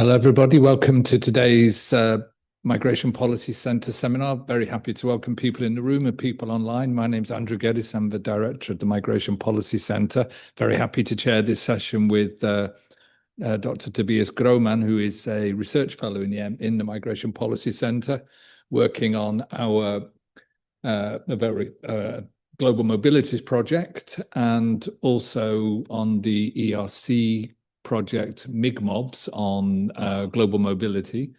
Hello, everybody. Welcome to today's Migration Policy Centre seminar. Very happy to welcome people in the room and people online. My name's Andrew Geddes. I'm the director of the Migration Policy Centre. Very happy to chair this session with Dr. Tobias Grohmann, who is a research fellow in the Migration Policy Centre, working on our very global mobilities project and also on the ERC project MIGMOBS on global mobility.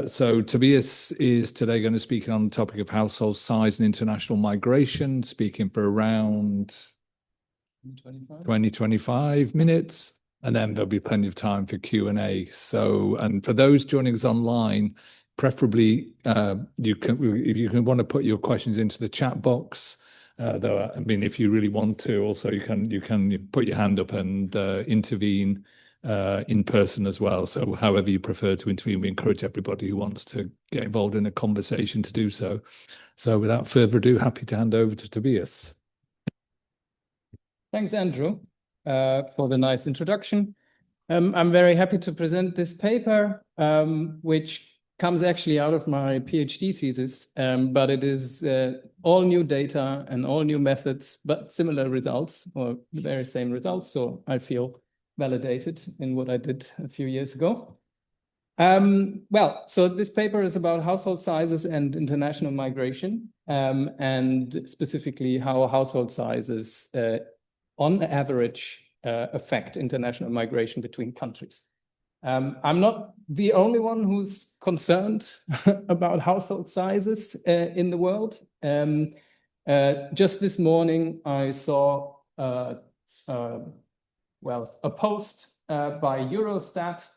So Tobias is today going to speak on the topic of household size and international migration, speaking for around 20-25 minutes, and then there'll be plenty of time for Q&A. So, and for those joining us online, preferably if you can want to put your questions into the chat box. Though, I mean, if you really want to, also you can put your hand up and intervene in person as well. So however you prefer to intervene, we encourage everybody who wants to get involved in a conversation to do so. So without further ado, happy to hand over to Tobias. Thanks, Andrew, for the nice introduction. I'm very happy to present this paper, which comes actually out of my PhD thesis, but it is all new data and all new methods, but similar results or the very same results. So I feel validated in what I did a few years ago. So this paper is about household sizes and international migration, and specifically how household sizes on average affect international migration between countries. I'm not the only one who's concerned about household sizes in the world. Just this morning, I saw a post by Eurostat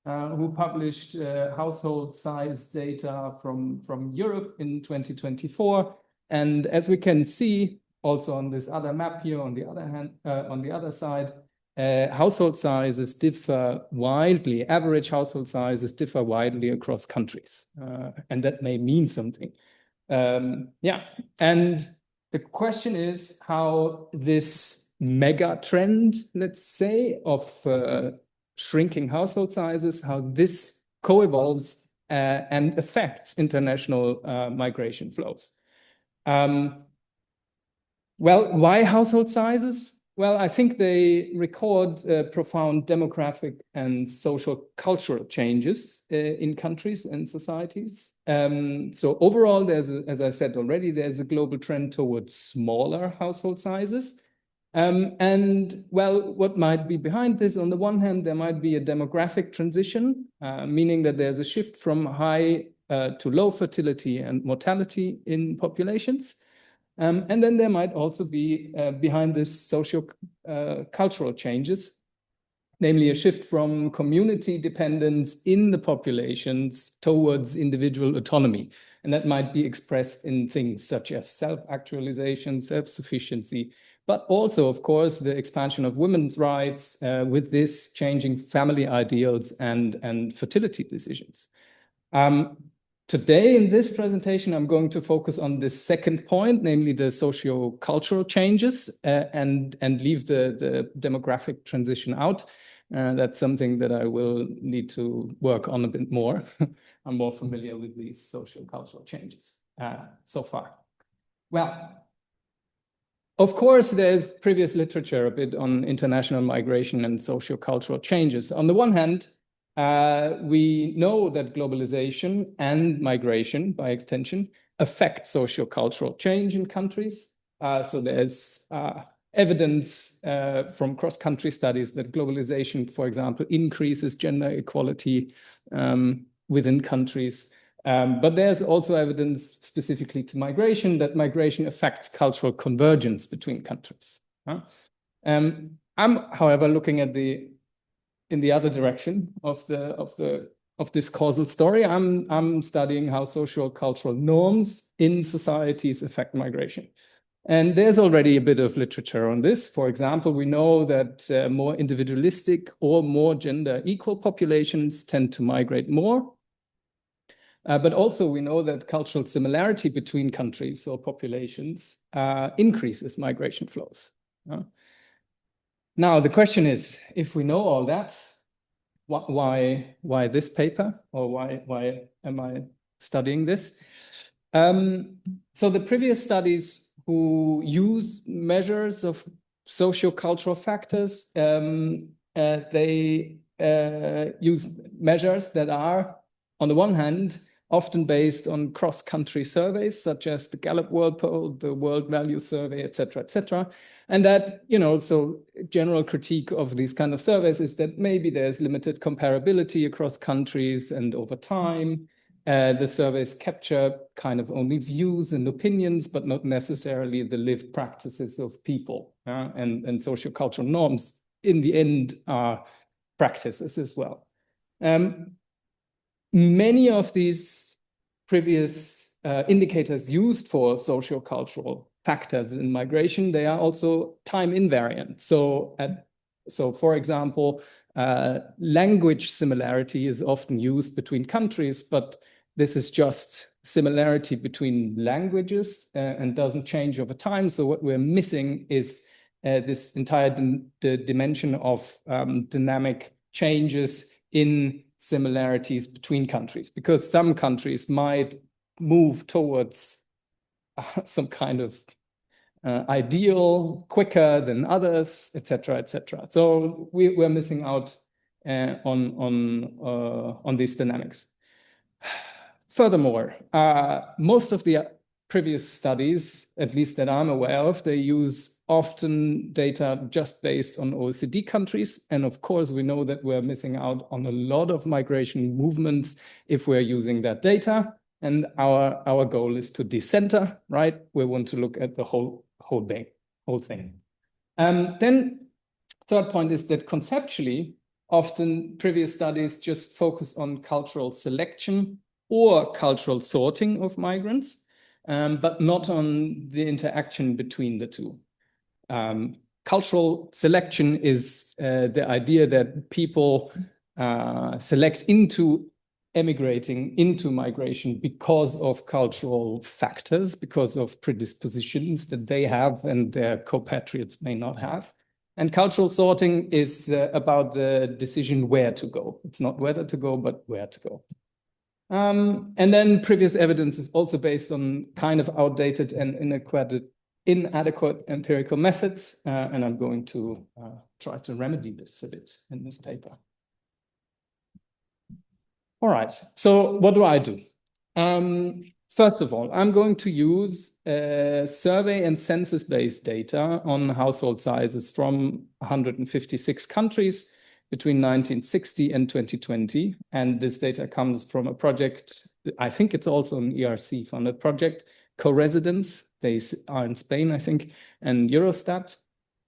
who published household size data from Europe in 2024. And as we can see, also on this other map here, on the other side, household sizes differ widely. Average household sizes differ widely across countries, and that may mean something. And the question is how this mega trend, let's say, of shrinking household sizes, how this co-evolves and affects international migration flows. Why household sizes? Well, I think they record profound demographic and social cultural changes in countries and societies. So overall, as I said already, there's a global trend towards smaller household sizes. What might be behind this? On the one hand, there might be a demographic transition, meaning that there's a shift from high to low fertility and mortality in populations. And then there might also be behind this socio-cultural changes, namely a shift from community dependence in the populations towards individual autonomy. And that might be expressed in things such as self-actualization, self-sufficiency, but also, of course, the expansion of women's rights with this changing family ideals and fertility decisions. Today, in this presentation, I'm going to focus on the second point, namely the socio-cultural changes, and leave the demographic transition out. That's something that I will need to work on a bit more. I'm more familiar with these socio-cultural changes so far. Well, of course, there's previous literature a bit on international migration and socio-cultural changes. On the one hand, we know that globalization and migration, by extension, affect socio-cultural change in countries. So there's evidence from cross-country studies that globalization, for example, increases gender equality within countries. But there's also evidence specifically to migration that migration affects cultural convergence between countries. I'm, however, looking at in the other direction of this causal story. I'm studying how social cultural norms in societies affect migration. And there's already a bit of literature on this. For example, we know that more individualistic or more gender equal populations tend to migrate more. But also we know that cultural similarity between countries or populations increases migration flows. Now, the question is, if we know all that, why this paper, or why am I studying this? So the previous studies who use measures of socio-cultural factors, they use measures that are, on the one hand, often based on cross-country surveys, such as the Gallup World Poll, the World Value Survey, et cetera, and that, so general critique of these kind of surveys is that maybe there's limited comparability across countries, and over time, the surveys capture kind of only views and opinions, but not necessarily the lived practices of people. And socio-cultural norms, in the end, are practices as well. Many of these previous indicators used for socio-cultural factors in migration, they are also time invariant. So for example, language similarity is often used between countries, but this is just similarity between languages and doesn't change over time. So what we're missing is this entire dimension of dynamic changes in similarities between countries, because some countries might move towards some kind of ideal quicker than others, et cetera. So we're missing out on these dynamics. Furthermore, most of the previous studies, at least that I'm aware of, they use often data just based on OECD countries. And of course, we know that we're missing out on a lot of migration movements if we're using that data. And our goal is to decenter, right? We want to look at the whole thing. Then third point is that conceptually, often previous studies just focus on cultural selection or cultural sorting of migrants, but not on the interaction between the two. Cultural selection is the idea that people select into emigrating, into migration because of cultural factors, because of predispositions that they have and their compatriots may not have. And cultural sorting is about the decision where to go. It's not whether to go, but where to go. And then previous evidence is also based on kind of outdated and inadequate empirical methods, and I'm going to try to remedy this a bit in this paper. All right, so what do I do? First of all, I'm going to use survey and census-based data on household sizes from 156 countries between 1960 and 2020. And this data comes from a project, I think it's also an ERC-funded project, Co-Residence. They are in Spain, I think, and Eurostat.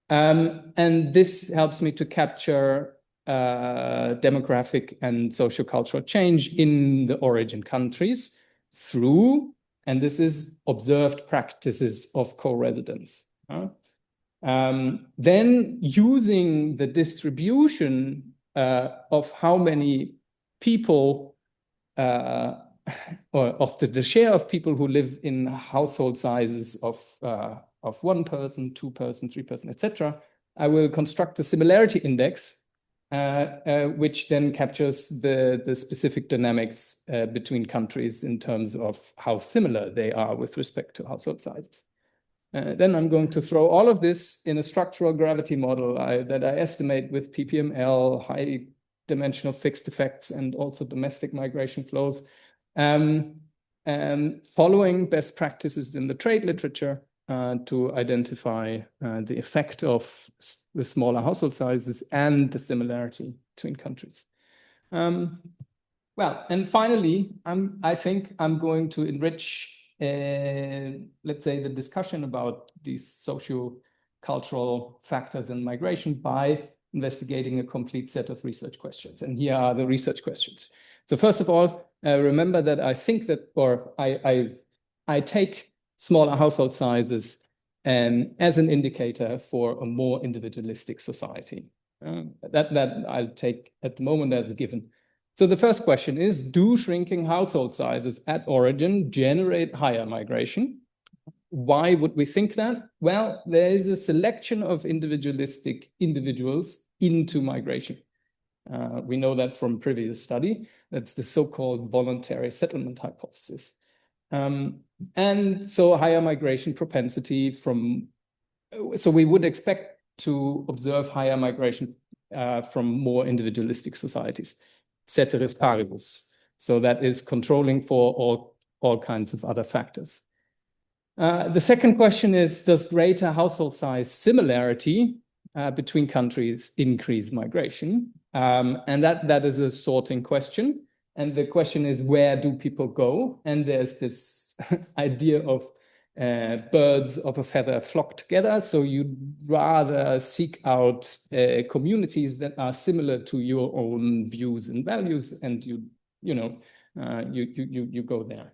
And this helps me to capture demographic and sociocultural change in the origin countries through, and this is observed practices of co-residence. Then using the distribution of how many people or of the share of people who live in household sizes of 1 person, 2 person, 3 person, etc., I will construct a similarity index, which then captures the specific dynamics between countries in terms of how similar they are with respect to household sizes. Then I'm going to throw all of this in a structural gravity model that I estimate with PPML, high dimensional fixed effects, and also domestic migration flows, following best practices in the trade literature to identify the effect of the smaller household sizes and the similarity between countries. Well, and finally, I think I'm going to enrich, let's say, the discussion about these socio-cultural factors in migration by investigating a complete set of research questions. And here are the research questions. So first of all, remember that I think that, or I take smaller household sizes as an indicator for a more individualistic society. That I'll take at the moment as a given. So the first question is, do shrinking household sizes at origin generate higher migration? Why would we think that? Well, there is a selection of individualistic individuals into migration. We know that from previous study. That's the so-called voluntary settlement hypothesis. And so higher migration propensity so we would expect to observe higher migration from more individualistic societies, ceteris paribus. So that is controlling for all kinds of other factors. The second question is, does greater household size similarity between countries increase migration? And that is a sorting question. And the question is, where do people go? And there's this idea of birds of a feather flock together. So you'd rather seek out communities that are similar to your own views and values, and you go there.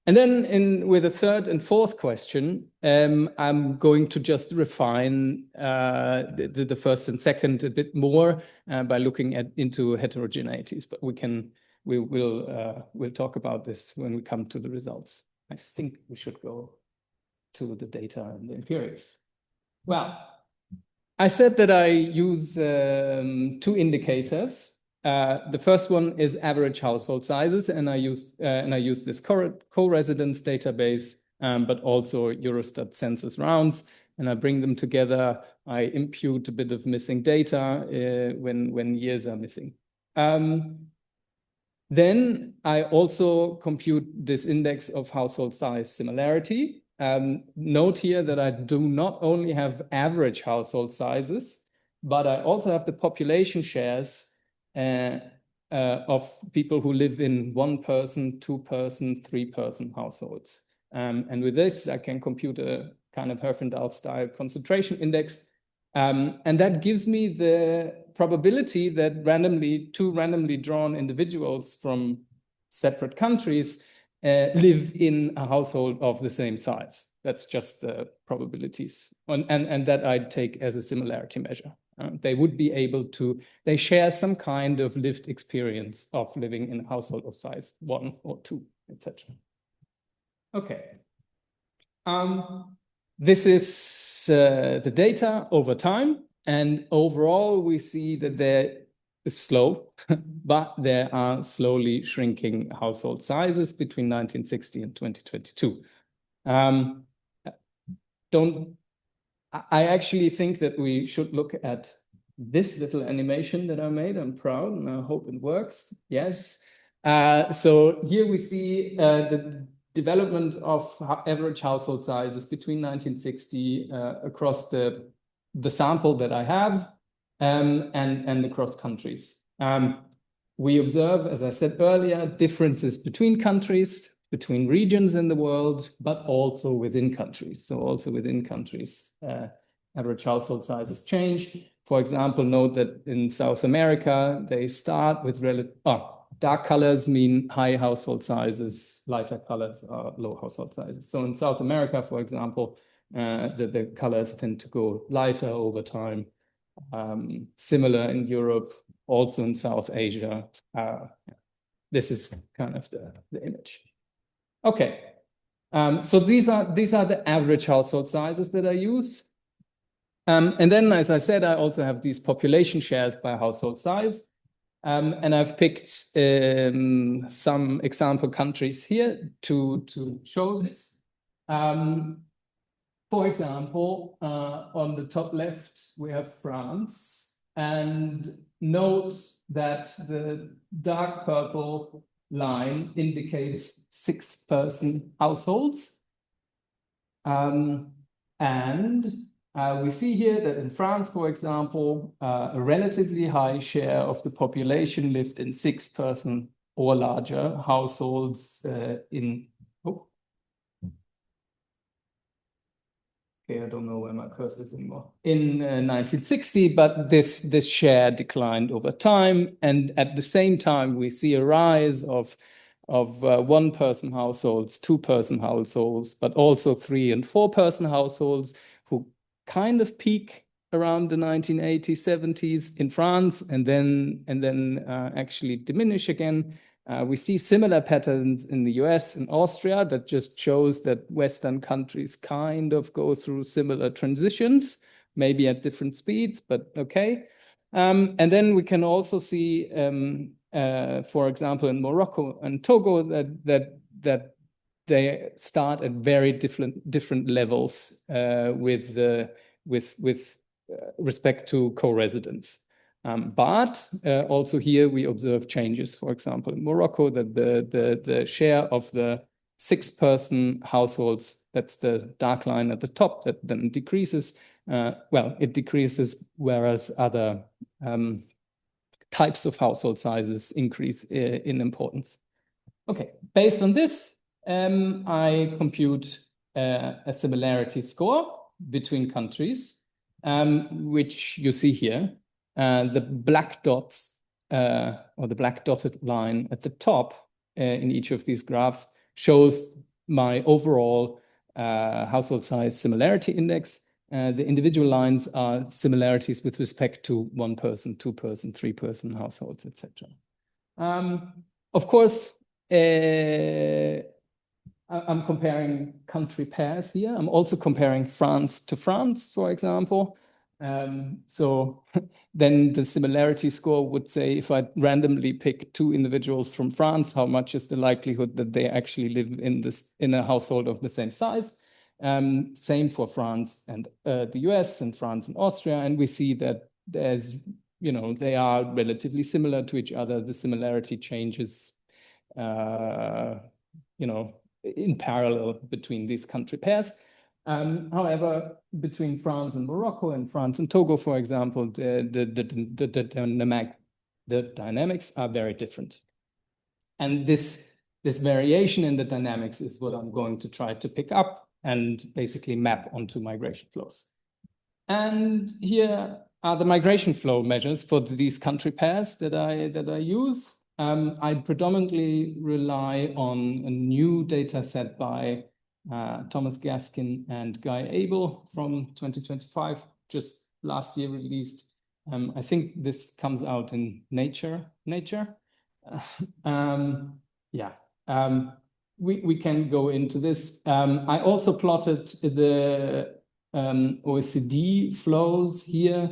And then with the third and fourth question, I'm going to just refine the first and second a bit more by looking into heterogeneities, but we'll talk about this when we come to the results. I think we should go to the data and the empirics. Well, I said that I use 2 indicators. The first one is average household sizes, and I use this co-residence database, but also Eurostat census rounds, and I bring them together. I impute a bit of missing data when years are missing. Then I also compute this index of household size similarity. Note here that I do not only have average household sizes, but I also have the population shares of people who live in 1-person, 2-person, 3-person households. And with this, I can compute a kind of Herfindahl-style concentration index. And that gives me the probability that 2 randomly drawn individuals from separate countries live in a household of the same size. That's just the probabilities. And that I'd take as a similarity measure. They would be able to, they share some kind of lived experience of living in a household of size 1 or 2, etc. Okay. This is the data over time. And overall, we see that there is slow, but there are slowly shrinking household sizes between 1960 and 2022. I actually think that we should look at this little animation that I made. I'm proud and I hope it works. Yes. So here we see the development of average household sizes between 1960 across the sample that I have and across countries. We observe, as I said earlier, differences between countries, between regions in the world, but also within countries. So also within countries, average household sizes change. For example, note that in South America, they start with dark colors mean high household sizes, lighter colors are low household sizes. So in South America, for example, the colors tend to go lighter over time. Similar in Europe, also in South Asia. This is kind of the image. Okay, so these are the average household sizes that I use. And then, as I said, I also have these population shares by household size. And I've picked some example countries here to show this. For example, on the top left, we have France. And note that the dark purple line indicates 6-person households. And we see here that in France, for example, a relatively high share of the population lived in 6-person or larger households Okay, I don't know where my cursor is anymore. In 1960, but this share declined over time. And at the same time, we see a rise of 1-person households, 2-person households, but also 3- and 4-person households who kind of peak around the 1980s, 70s in France, and then actually diminish again. We see similar patterns in the US and Austria. That just shows that Western countries kind of go through similar transitions maybe at different speeds, but okay. And then we can also see, for example, in Morocco and Togo, that they start at very different levels with respect to co-residence. But also here we observe changes. For example, in Morocco, that the share of the 6-person households, that's the dark line at the top, that then decreases. Well, it decreases, whereas other types of household sizes increase in importance. Okay, based on this, I compute a similarity score between countries, which you see here. The black dots or the black dotted line at the top in each of these graphs shows my overall household size similarity index. The individual lines are similarities with respect to 1-person, 2-person, 3-person households, etc. Of course, I'm comparing country pairs here. I'm also comparing France to France, for example. So then the similarity score would say, if I randomly pick 2 individuals from France, how much is the likelihood that they actually live in a household of the same size? Same for France and the US and France and Austria. And we see that they are relatively similar to each other. The similarity changes, in parallel between these country pairs. However, between France and Morocco and France and Togo, for example, the dynamics are very different. And this variation in the dynamics is what I'm going to try to pick up and basically map onto migration flows. And here are the migration flow measures for these country pairs that I use. I predominantly rely on a new data set by Thomas Gafkin and Guy Abel from 2025, just last year released. I think this comes out in Nature. We can go into this. I also plotted the OECD flows here,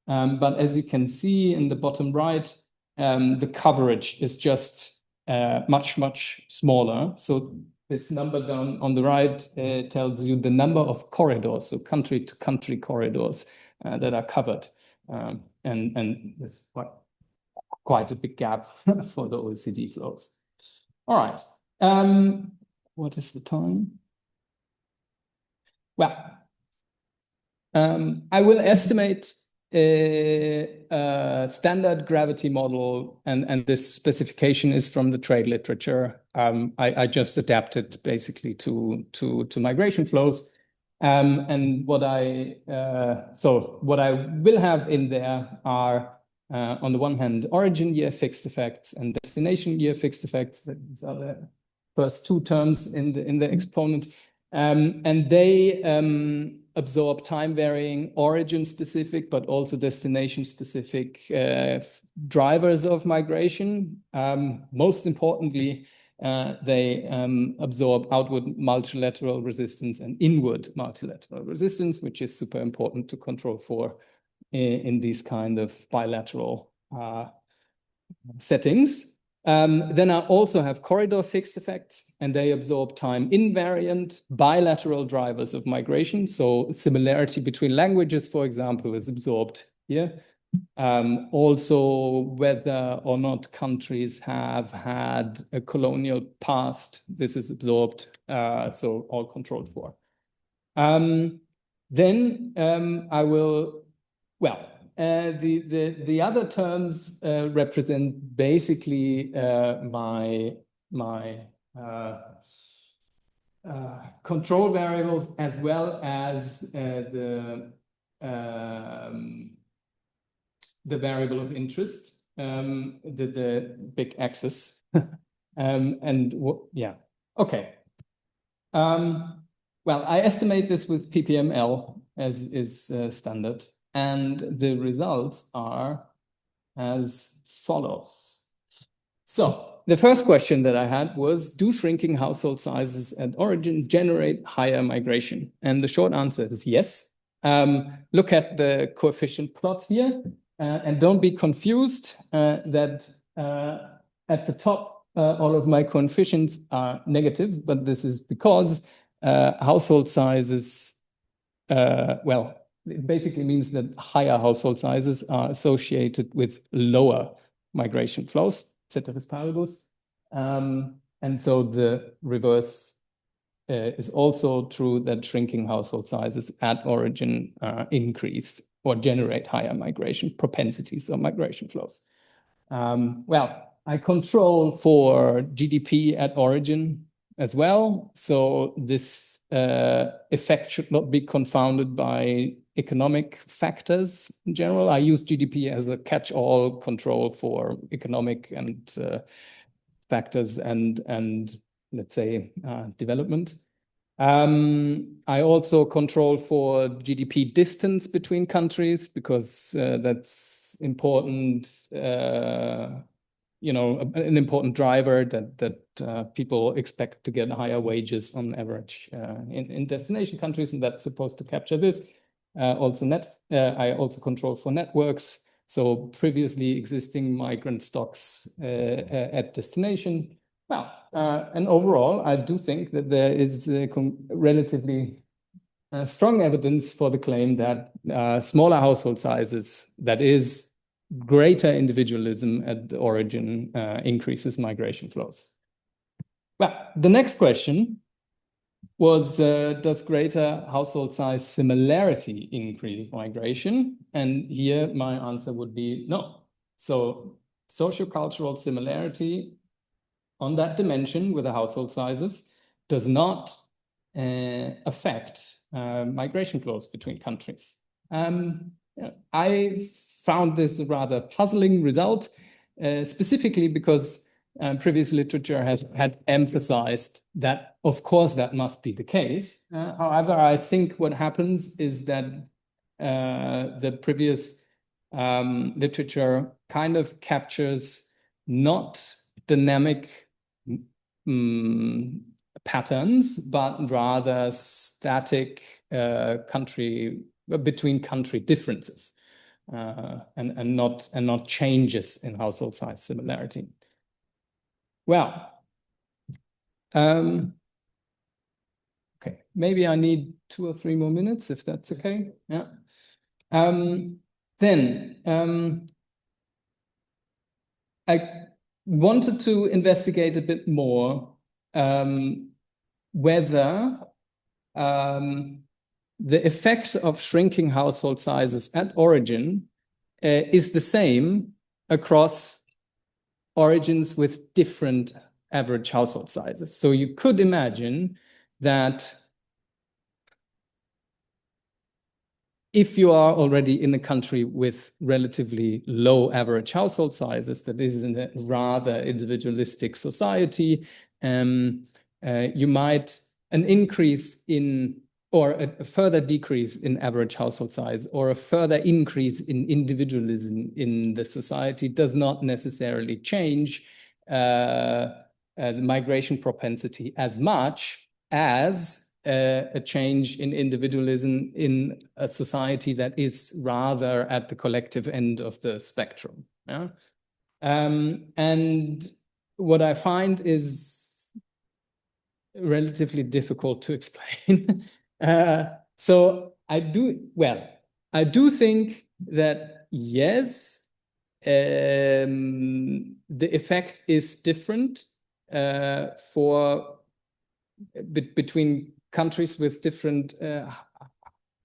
but as you can see in the bottom right, the coverage is just much, much smaller. So this number down on the right tells you the number of corridors, so country-to-country corridors that are covered. And there's quite a big gap for the OECD flows. All right. What is the time? Well, I will estimate a standard gravity model, and this specification is from the trade literature. I just adapted basically to migration flows. And what I will have in there are, on the one hand, origin year fixed effects and destination year fixed effects. These are the first 2 terms in the exponent. And they absorb time-varying origin-specific, but also destination-specific drivers of migration. Most importantly, they absorb outward multilateral resistance and inward multilateral resistance, which is super important to control for in these kind of bilateral settings. Then I also have corridor fixed effects, and they absorb time invariant bilateral drivers of migration. So similarity between languages, for example, is absorbed here. Also, whether or not countries have had a colonial past, this is absorbed, so all controlled for. Then I will, well, the other terms represent basically my control variables, as well as the variable of interest, the big axis. Okay. Well, I estimate this with PPML as is standard. And the results are as follows. So the first question that I had was, do shrinking household sizes at origin generate higher migration? And the short answer is yes. Look at the coefficient plot here, and don't be confused that at the top, all of my coefficients are negative, but this is because household sizes, well, it basically means that higher household sizes are associated with lower migration flows, ceteris paribus. And so the reverse is also true, that shrinking household sizes at origin increase or generate higher migration propensities or migration flows. Well, I control for GDP at origin as well. So this effect should not be confounded by economic factors in general. I use GDP as a catch-all control for economic and factors and let's say development. I also control for GDP distance between countries because that's important. You know, an important driver that people expect to get higher wages on average in destination countries, and that's supposed to capture this. I also control for networks. So previously existing migrant stocks at destination. Well, and overall, I do think that there is relatively strong evidence for the claim that smaller household sizes, that is, greater individualism at the origin, increases migration flows. Well, the next question was, does greater household size similarity increase migration? And here my answer would be no. So socio-cultural similarity on that dimension with the household sizes does not affect migration flows between countries. I found this a rather puzzling result, specifically because previous literature had emphasized that, of course, that must be the case. However, I think what happens is that the previous literature kind of captures not dynamic patterns, but rather static between country differences, and not changes in household size similarity. Well, okay, maybe I need 2 or 3 more minutes if that's okay. Yeah. Then I wanted to investigate a bit more whether the effect of shrinking household sizes at origin is the same across origins with different average household sizes. So you could imagine that if you are already in a country with relatively low average household sizes, that is in a rather individualistic society, you might an increase in or a further decrease in average household size or a further increase in individualism in the society does not necessarily change the migration propensity as much as a change in individualism in a society that is rather at the collective end of the spectrum. Yeah? And what I find is relatively difficult to explain. So I do think that yes, the effect is different between countries with different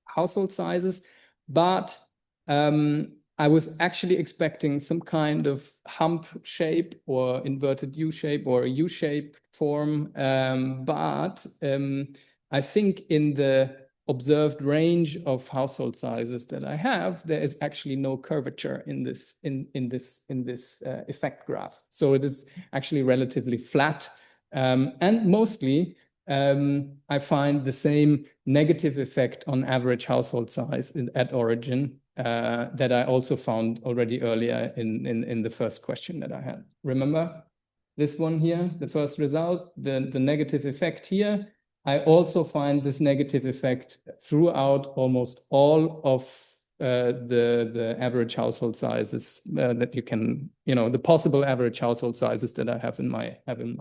household sizes, but I was actually expecting some kind of hump shape or inverted U shape or a U shape form, but I think in the observed range of household sizes that I have, there is actually no curvature in this effect graph. So it is actually relatively flat, and mostly I find the same negative effect on average household size at origin that I also found already earlier in the first question that I had. Remember this one here, the first result, the negative effect here. I also find this negative effect throughout almost all of the average household sizes that you can, the possible average household sizes that I have in my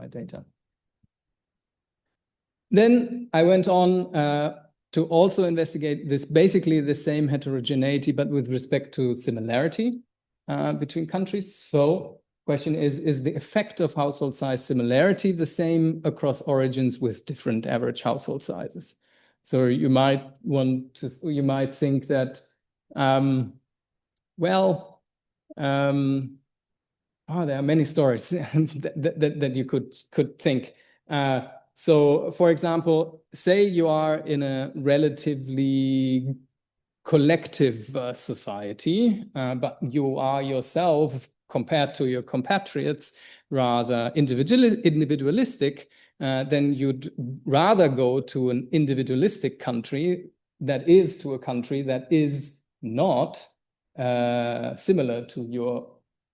data. Then I went on to also investigate this, basically the same heterogeneity, but with respect to similarity between countries. So question is the effect of household size similarity the same across origins with different average household sizes? So you might think that, there are many stories that you could think. So, for example, say you are in a relatively collective society, but you are yourself, compared to your compatriots, rather individualistic, then you'd rather go to an individualistic country that is not similar to your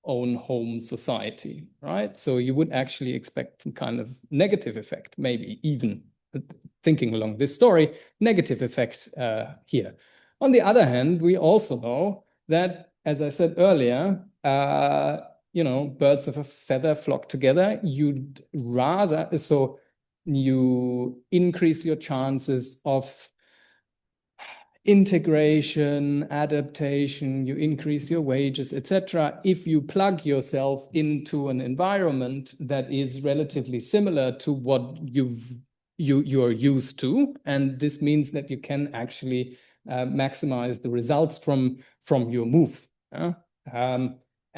own home society, right? So you would actually expect some kind of negative effect, maybe even thinking along this story, negative effect here. On the other hand, we also know that, as I said earlier, birds of a feather flock together. So you increase your chances of integration, adaptation, you increase your wages, etc. if you plug yourself into an environment that is relatively similar to what you're used to. And this means that you can actually maximize the results from your move.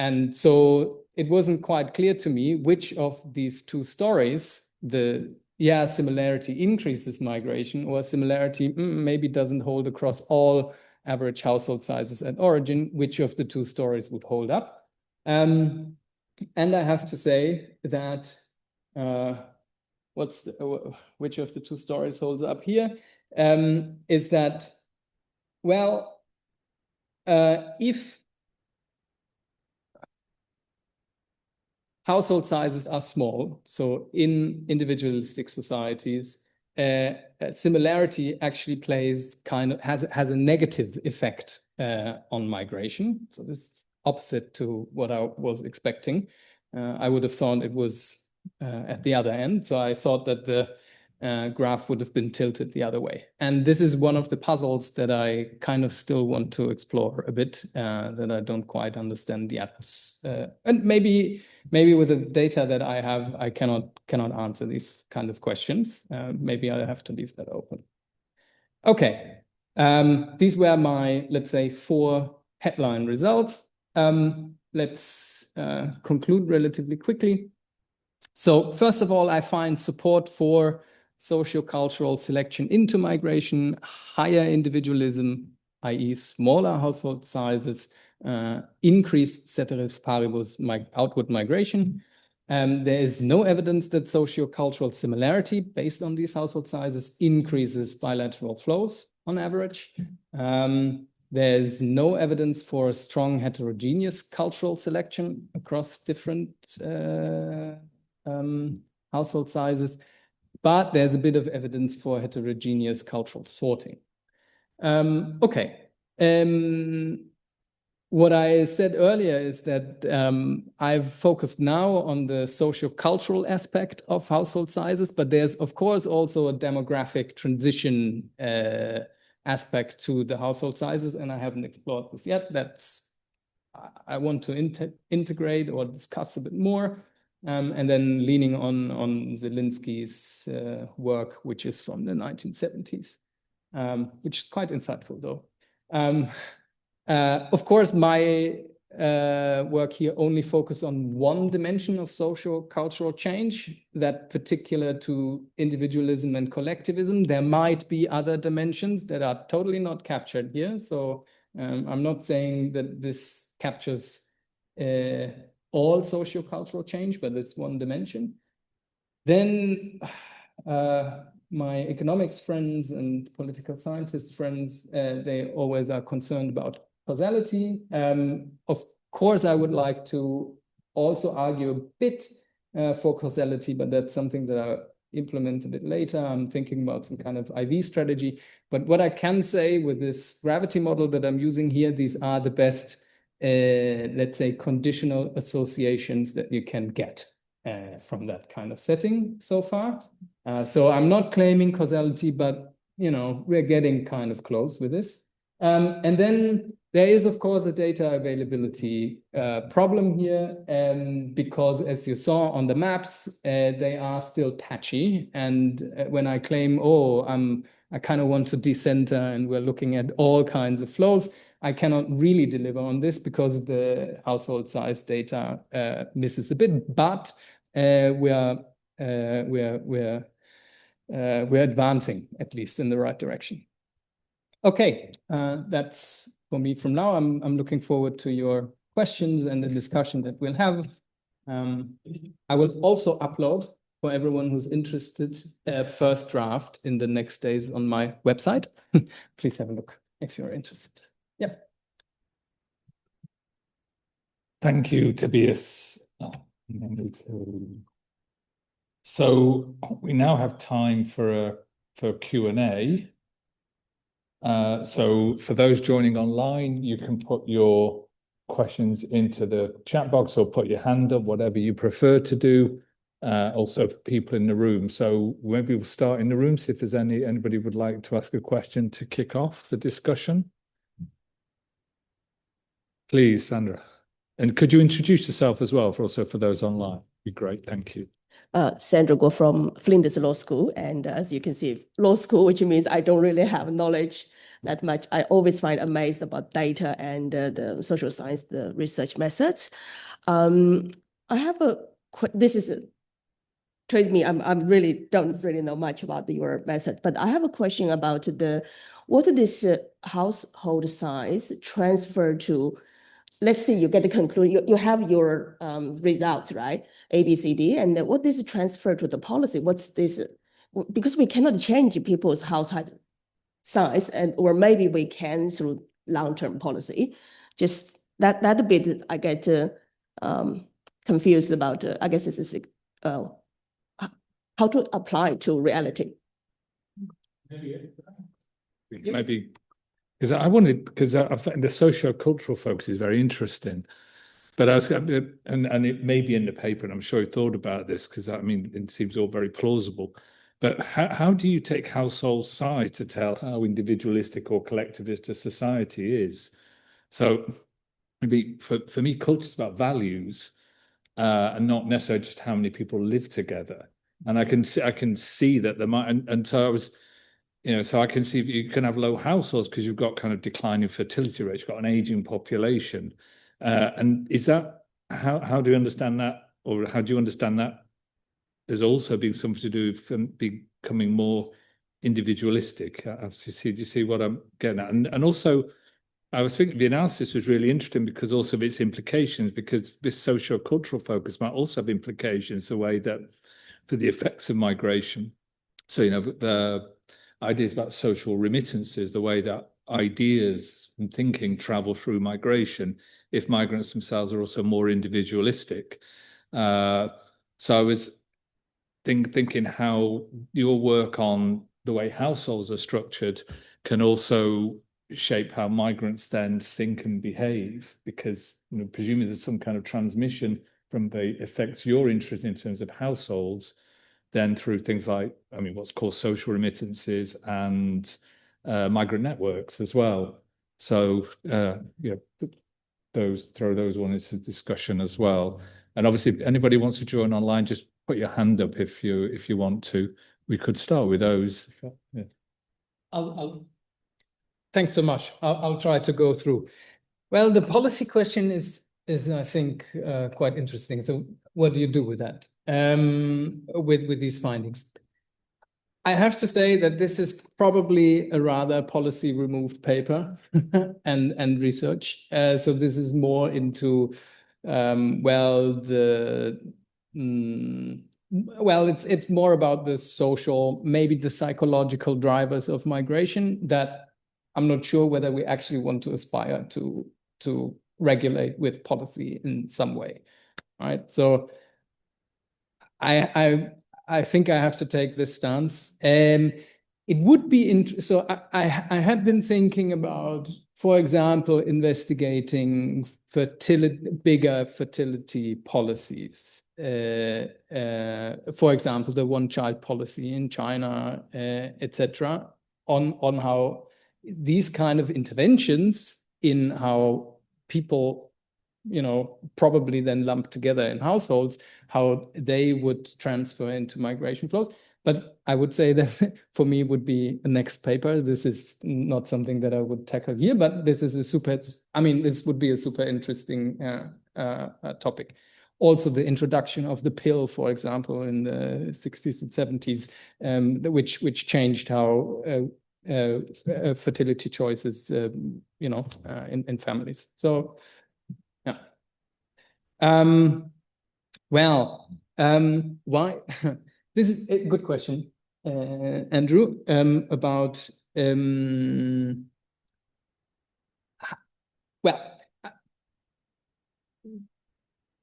And so it wasn't quite clear to me which of these two stories, similarity increases migration, or similarity maybe doesn't hold across all average household sizes at origin, which of the two stories would hold up. And I have to say that which of the two stories holds up here is that, if household sizes are small, so in individualistic societies, similarity actually has a negative effect on migration. So this is opposite to what I was expecting. I would have thought it was at the other end. So I thought that the graph would have been tilted the other way. And this is one of the puzzles that I kind of still want to explore a bit, that I don't quite understand yet. And maybe with the data that I have, I cannot answer these kind of questions. Maybe I have to leave that open. Okay, these were my, let's say, 4 headline results. Let's conclude relatively quickly. So first of all, I find support for socio-cultural selection into migration, higher individualism, i.e. smaller household sizes, increased ceteris paribus outward migration. There is no evidence that socio-cultural similarity based on these household sizes increases bilateral flows on average. There's no evidence for strong heterogeneous cultural selection across different household sizes, but there's a bit of evidence for heterogeneous cultural sorting. What I said earlier is that I've focused now on the socio-cultural aspect of household sizes, but there's, of course, also a demographic transition aspect to the household sizes, and I haven't explored this yet. I want to integrate or discuss a bit more. And then leaning on Zielinski's work, which is from the 1970s, which is quite insightful, though. Of course, my work here only focused on one dimension of socio-cultural change, that particular to individualism and collectivism. There might be other dimensions that are totally not captured here. So I'm not saying that this captures all socio-cultural change, but it's one dimension. Then my economics friends and political scientist friends, they always are concerned about causality. Of course, I would like to also argue a bit for causality, but that's something that implement a bit later. I'm thinking about some kind of IV strategy. But what I can say with this gravity model that I'm using here, these are the best, let's say, conditional associations that you can get from that kind of setting so far. So I'm not claiming causality, but we're getting kind of close with this. And then there is, of course, a data availability problem here, because as you saw on the maps, they are still patchy. And when I claim, I kind of want to decenter and we're looking at all kinds of flows, I cannot really deliver on this because the household size data misses a bit. But we're advancing at least in the right direction. Okay, that's for me from now. I'm looking forward to your questions and the discussion that we'll have. I will also upload for everyone who's interested a first draft in the next days on my website. Please have a look if you're interested. Yeah. Thank you, Tobias. So we now have time for Q&A. So for those joining online, you can put your questions into the chat box or put your hand up, whatever you prefer to do. Also for people in the room. So maybe we'll start in the room, see if there's anybody would like to ask a question to kick off the discussion. Please, Sandra. And could you introduce yourself as well, for those online? Be great, thank you. Sandra Go from Flinders Law School. And as you can see, law school, which means I don't really have knowledge that much. I always find amazed about data and the social science, the research methods. I have this is trade me. I'm really don't really know much about your method, but I have a question about what this household size transfer to. Let's say you get the conclusion, you have your results, right? A, B, C, D, and what is transfer to the policy? What's this? Because we cannot change people's household size, or maybe we can through long-term policy. Just that bit I get confused about. I guess this is how to apply to reality. Maybe. Because I find the socio-cultural focus is very interesting. But and it may be in the paper, and I'm sure you thought about this, because it seems all very plausible. But how do you take household size to tell how individualistic or collectivist a society is? So maybe for me, culture is about values, and not necessarily just how many people live together. And I can see that there might, and so I was. So I can see you can have low households because you've got kind of declining fertility rates, you've got an aging population. And is that, how do you understand that? Or how do you understand that there's also been something to do with becoming more individualistic? Do you see what I'm getting at? And also, I was thinking the analysis was really interesting because also of its implications, because this socio-cultural focus might also have implications the way that for the effects of migration. So, the ideas about social remittances, the way that ideas and thinking travel through migration, if migrants themselves are also more individualistic. So I was thinking how your work on the way households are structured can also shape how migrants then think and behave, because presumably there's some kind of transmission from the effects you're interested in terms of households, then through things like, what's called social remittances and migrant networks as well. So, throw those one into discussion as well. And obviously, if anybody wants to join online, just put your hand up if you want to. We could start with those. Yeah. Thanks so much. I'll try to go through. Well, the policy question is I think quite interesting. So what do you do with that, with these findings? I have to say that this is probably a rather policy removed paper and research. So this is more into it's more about the social, maybe the psychological drivers of migration that I'm not sure whether we actually want to aspire to regulate with policy in some way, right? So I I think I have to take this stance. It would be so I had been thinking about, for example, investigating bigger fertility policies. For example, the one-child policy in China, etc., on how these kind of interventions in how people, probably then lumped together in households, how they would transfer into migration flows. But I would say that for me would be a next paper. This is not something that I would tackle here, but this is this would be a super interesting topic. Also, the introduction of the pill, for example, in the 60s and 70s, which changed how fertility choices, in families. So, yeah. Why? This is a good question, Andrew, about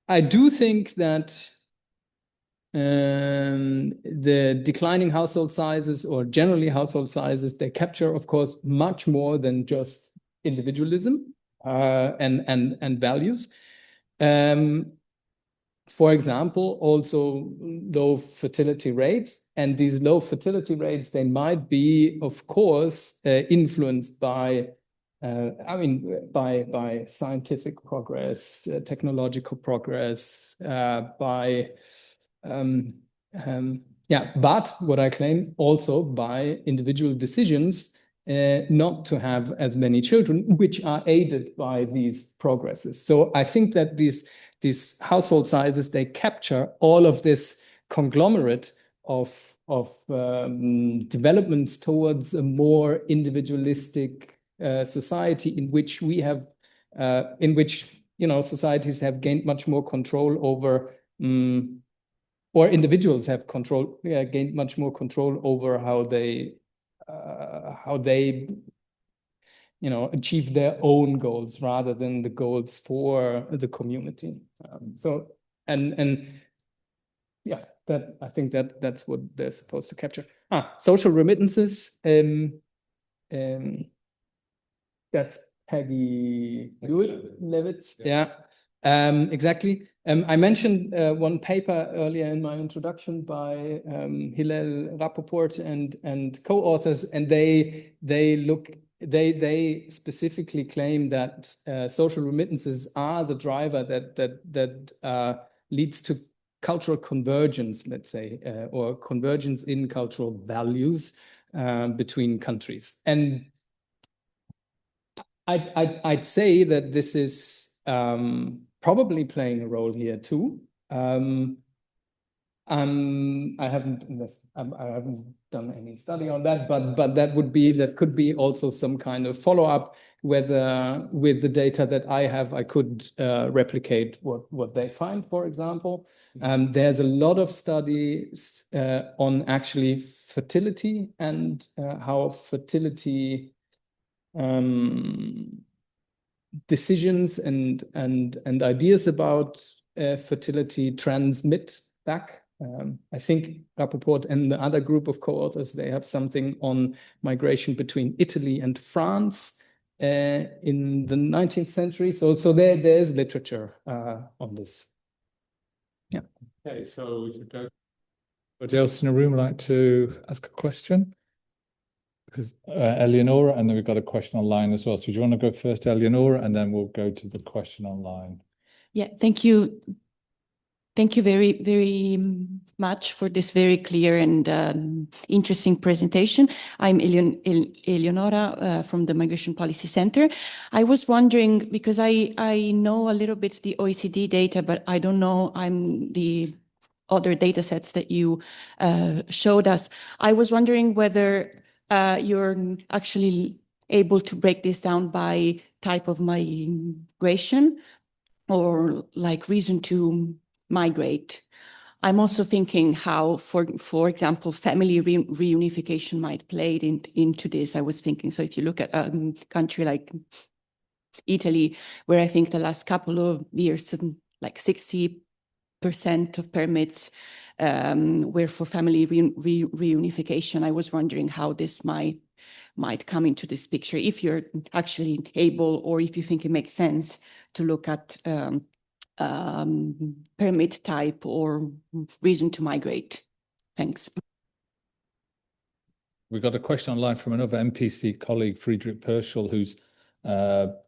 I do think that the declining household sizes, or generally household sizes, they capture, of course, much more than just individualism and values. For example, also low fertility rates, and these low fertility rates, they might be, of course, influenced by by scientific progress, technological progress, but what I claim also by individual decisions not to have as many children, which are aided by these progresses. So I think that these household sizes, they capture all of this conglomerate of developments towards a more individualistic society, in which societies have gained much more control over, or individuals have gained much more control over how they achieve their own goals rather than the goals for the community. I think that's what they're supposed to capture. Social remittances. That's Peggy Levitz. Yeah, exactly. I mentioned one paper earlier in my introduction by Hillel Rappaport and co-authors, and they specifically claim that social remittances are the driver that leads to cultural convergence, let's say, or convergence in cultural values between countries. And I'd say that this is probably playing a role here too. I haven't done any study on that, but that could be also some kind of follow-up, whether with the data that I have, I could replicate what they find, for example. There's a lot of studies on actually fertility and how fertility decisions and ideas about fertility transmit back. I think Rappaport and the other group of co-authors, they have something on migration between Italy and France in the 19th century. So there's literature on this. Yeah. Okay, so we could go. Anybody else in the room like to ask a question? Because Eleonora, and then we've got a question online as well. So do you want to go first, Eleonora, and then we'll go to the question online? Yeah, thank you. Thank you very, very much for this very clear and interesting presentation. I'm Eleonora from the Migration Policy Center. I was wondering, because I know a little bit the OECD data, but I don't know the other data sets that you showed us. I was wondering whether you're actually able to break this down by type of migration or like reason to migrate. I'm also thinking how, for example, family reunification might play into this. I was thinking, so if you look at a country like Italy, where I think the last couple of years, like 60% percent of permits were for family reunification. I was wondering how this might come into this picture, if you're actually able, or if you think it makes sense to look at permit type or reason to migrate. Thanks. We've got a question online from another MPC colleague, Friedrich Perschel, who's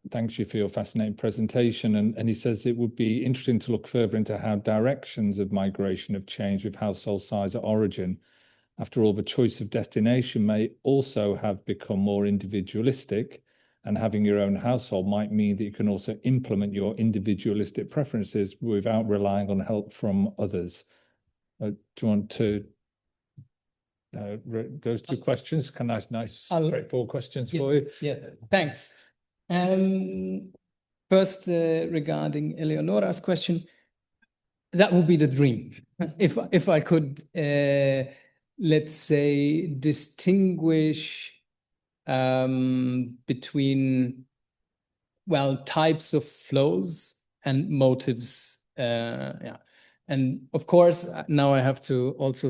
thanks you for your fascinating presentation. And he says it would be interesting to look further into how directions of migration have changed with household size at origin. After all, the choice of destination may also have become more individualistic, and having your own household might mean that you can also implement your individualistic preferences without relying on help from others. Do you want to those two questions? Nice straightforward questions for you. Yeah, thanks. First, regarding Eleonora's question, that would be the dream. If I could, let's say, distinguish between, well, types of flows and motives. Yeah. And of course, now I have to also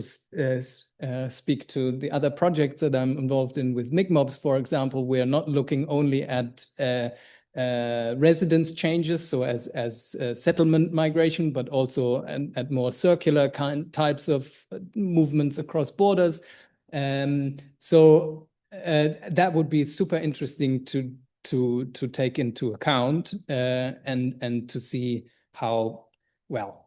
speak to the other projects that I'm involved in with MIGMOBs, for example. We are not looking only at residence changes, so as settlement migration, but also at more circular types of movements across borders. So that would be super interesting to take into account and to see how, well,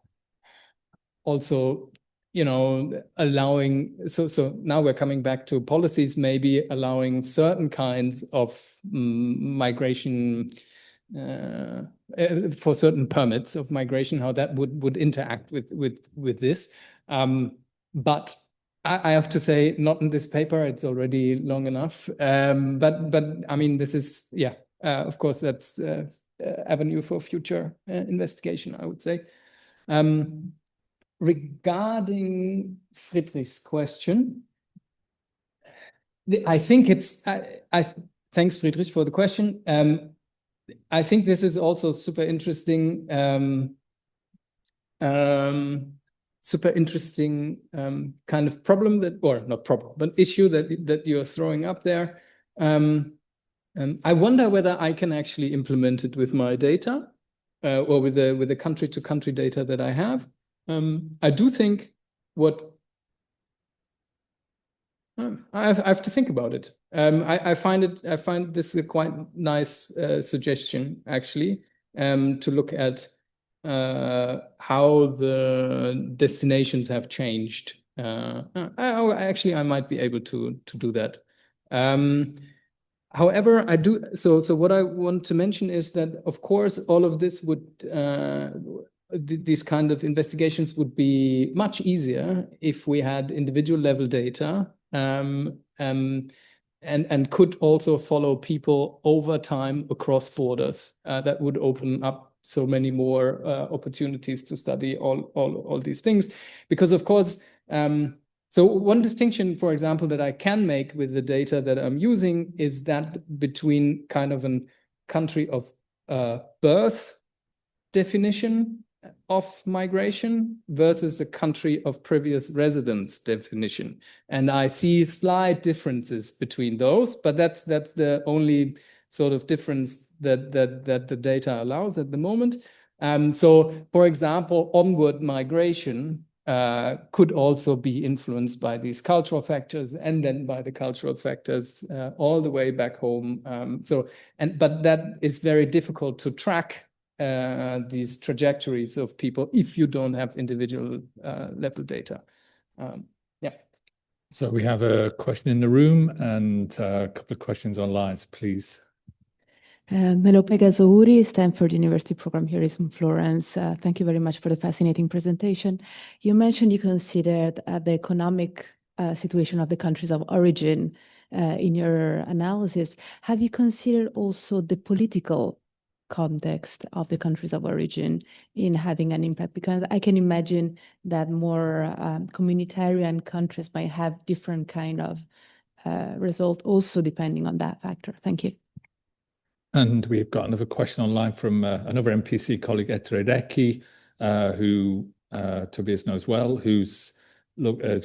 also, you know, allowing, so now we're coming back to policies, maybe allowing certain kinds of migration for certain permits of migration, how that would interact with this. But I have to say, not in this paper, it's already long enough. But I mean, this is, yeah, of course, that's avenue for future investigation, I would say. Regarding Friedrich's question, I think it's, thanks Friedrich for the question. I think this is also super interesting, kind of problem that, or not problem, but issue that you're throwing up there. I wonder whether I can actually implement it with my data or with the country-to-country data that I have. I do think I have to think about it. I find this a quite nice suggestion actually, to look at how the destinations have changed. Actually, I might be able to do that. However, I do so what I want to mention is that, of course, all of this would these kind of investigations would be much easier if we had individual level data and could also follow people over time across borders. That would open up so many more opportunities to study all these things. Because, of course, so one distinction, for example, that I can make with the data that I'm using is that between kind of a country of birth definition of migration versus a country of previous residence definition. And I see slight differences between those, but that's the only sort of difference that the data allows at the moment. So, for example, onward migration could also be influenced by these cultural factors and then by the cultural factors all the way back home. But that is very difficult to track these trajectories of people if you don't have individual level data. Yeah. So we have a question in the room and a couple of questions online, so please. Hello, Pegaso Uri, Stanford University program here is in Florence. Thank you very much for the fascinating presentation. You mentioned you considered the economic situation of the countries of origin in your analysis. Have you considered also the political context of the countries of origin in having an impact? Because I can imagine that more communitarian countries might have different kind of result also depending on that factor. Thank you. And we've got another question online from another MPC colleague, Ettore Recchi, who Tobias knows well, his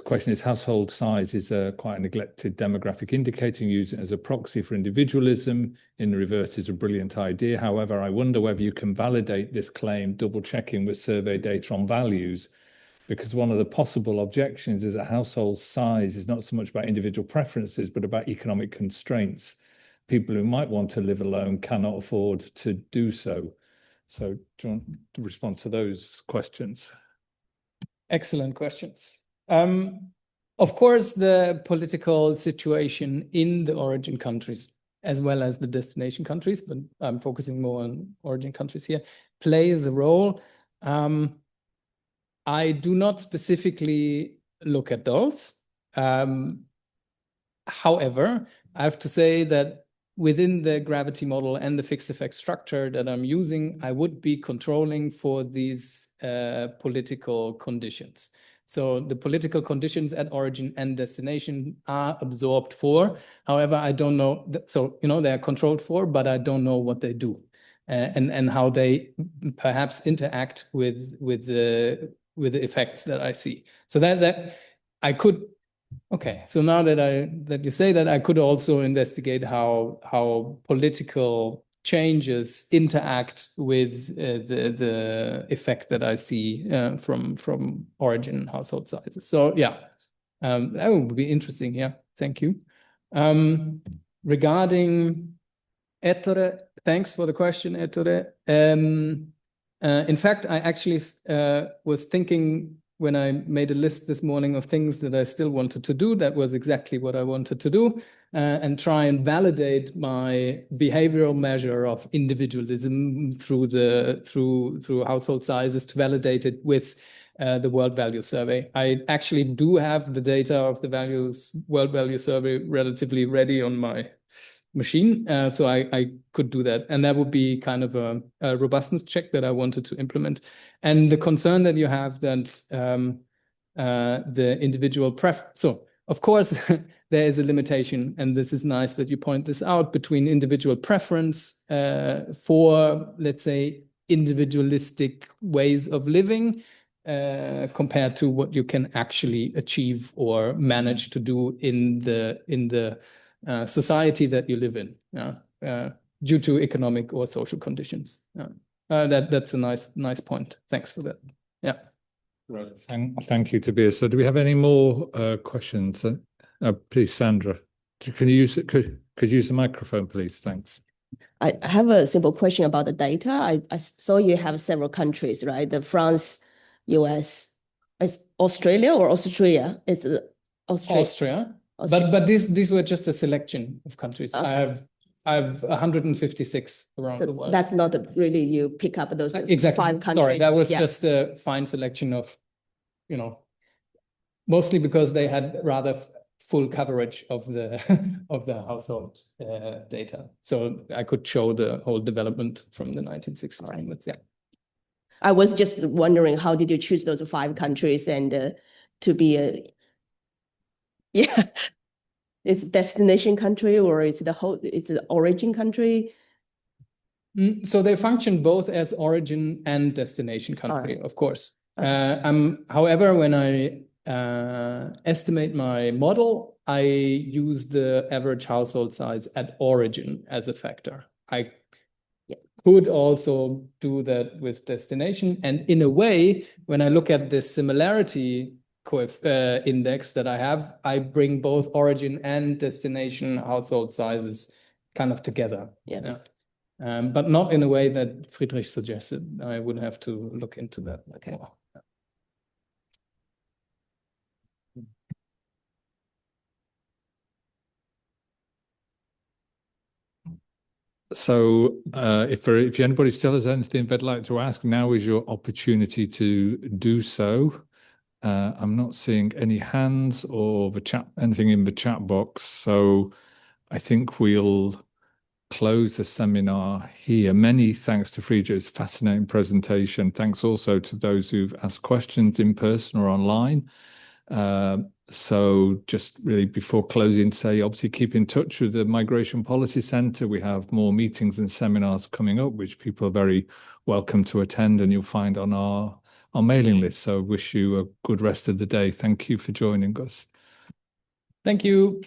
question is, household size is quite a neglected demographic indicator, use it as a proxy for individualism. In the reverse is a brilliant idea. However, I wonder whether you can validate this claim, double checking with survey data on values, because one of the possible objections is that household size is not so much about individual preferences, but about economic constraints. People who might want to live alone cannot afford to do so. So do you want to respond to those questions? Excellent questions. Of course, the political situation in the origin countries, as well as the destination countries, but I'm focusing more on origin countries here, plays a role. I do not specifically look at those. However, I have to say that within the gravity model and the fixed effect structure that I'm using, I would be controlling for these political conditions. So the political conditions at origin and destination are absorbed for. However, I don't know. So, they're controlled for, but I don't know what they do and how they perhaps interact with the effects that I see. So that I could. Okay, so now that you say that, I could also investigate how political changes interact with the effect that I see from origin household sizes. So yeah, that would be interesting. Yeah, thank you. Regarding Ettore, thanks for the question, Ettore. In fact, I actually was thinking, when I made a list this morning of things that I still wanted to do, that was exactly what I wanted to do, and try and validate my behavioral measure of individualism through household sizes, to validate it with the World Value Survey. I actually do have the data of the World Value Survey relatively ready on my machine, so I could do that, and that would be kind of a robustness check that I wanted to implement. And the concern that you have that the individual so of course there is a limitation, and this is nice that you point this out, between individual preference for, let's say, individualistic ways of living compared to what you can actually achieve or manage to do in the society that you live in, due to economic or social conditions. That's a nice point. Thanks for that. Yeah. Right. Thank you, Tobias. So do we have any more questions? Please, Sandra, could you use the microphone, please? Thanks. I have a simple question about the data. I saw you have several countries, right? The France, US, it's Australia or Austria? It's Austria. But these were just a selection of countries. Okay. I have 156 around the world. That's not really, you pick up those exactly 5 countries. Sorry, that was just a fine selection of, mostly because they had rather full coverage of the household data. So I could show the whole development from the 1960s onwards. Yeah. I was just wondering, how did you choose those 5 countries and to be a it's destination country, or it's the origin country? So they function both as origin and destination country, of course. Okay. However, when I estimate my model, I use the average household size at origin as a factor. I could also do that with destination. And in a way, when I look at the similarity index that I have, I bring both origin and destination household sizes kind of together. Yeah. But not in a way that Friedrich suggested. I would have to look into that. Okay. More. So if anybody still has anything they'd like to ask, now is your opportunity to do so. I'm not seeing any hands or anything in the chat box, so I think we'll close the seminar here. Many thanks to Friedrich's fascinating presentation. Thanks also to those who've asked questions in person or online. So just really before closing, say, obviously keep in touch with the Migration Policy Centre. We have more meetings and seminars coming up, which people are very welcome to attend, and you'll find on our our mailing list. So I wish you a good rest of the day. Thank you for joining us. Thank you.